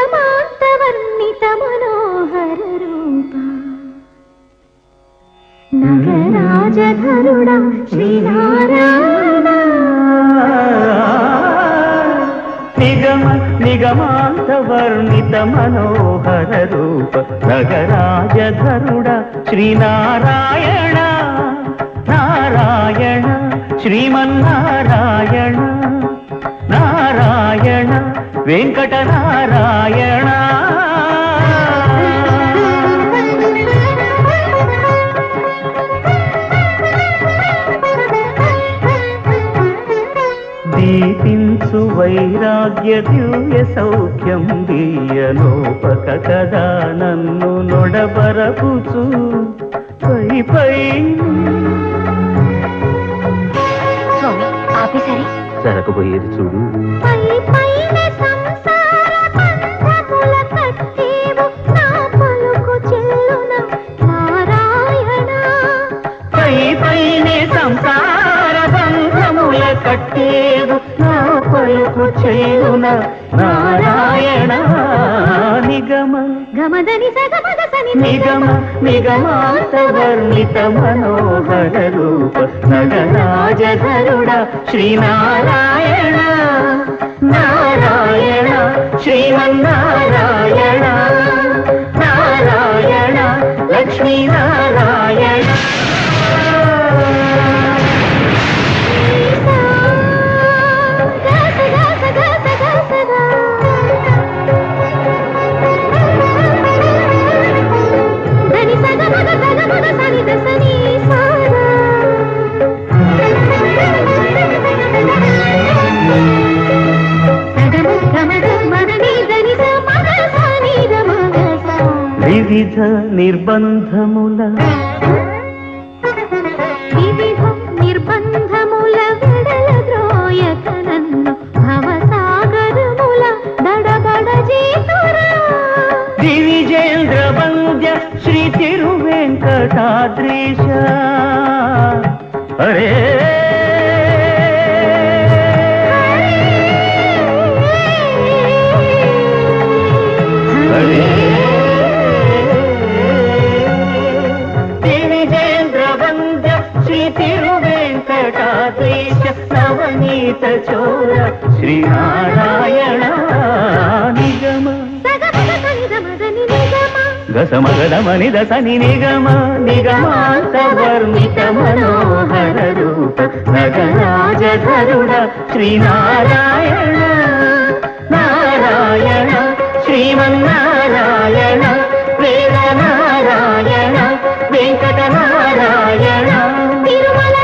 నిగమాంతవర్ణిత మనోహర రూప నగరాజధరుడా శ్రీనారాయణ నిగమాంతవర్ణిత మనోహర రూప నగరాజధరుడా శ్రీనారాయణ నారాయణ శ్రీమన్నారాయణ నారాయణ వెంకటనారాయణ దీపించు వైరాగ్య దివ్య సౌఖ్యం దీయలోపక కదా నన్ను నొడబరపుచు పై పై ఆపేసరి సరకపోయేది చూడు పై పైన సంసార బంధముల కట్టేవు నా పలుకు చెల్లున నారాయణ పై పైనే సంసార బంధముల కట్టేవు నా పలుకు చెల్లున నారాయణ నిగమ గమదని సగమగ సని నిగమాంతవర్ణిత మనోహర రూప నగరాజధరుడా శ్రీనారాయణ నారాయణ శ్రీమన్నారాయణ నారాయణ లక్ష్మీనారాయణ వివిధ నిర్బంధముల విడల ద్రోయక నన్ను భవసాగరముల దడబడ జీతురా దివిజేంద్ర వంద్య శ్రీ తిరువెంకటాద్రీశ అరే నవనీత చోర శ్రీనారాయణ నిగమ గసమగదమని దసని నిగమ నిగమాంతవర్ణిత మనోహర రూప నగరాజధరుడ శ్రీనారాయణ నారాయణ శ్రీమన్నారాయణ వేదనారాయణ వెంకటనారాయణ తిరుమల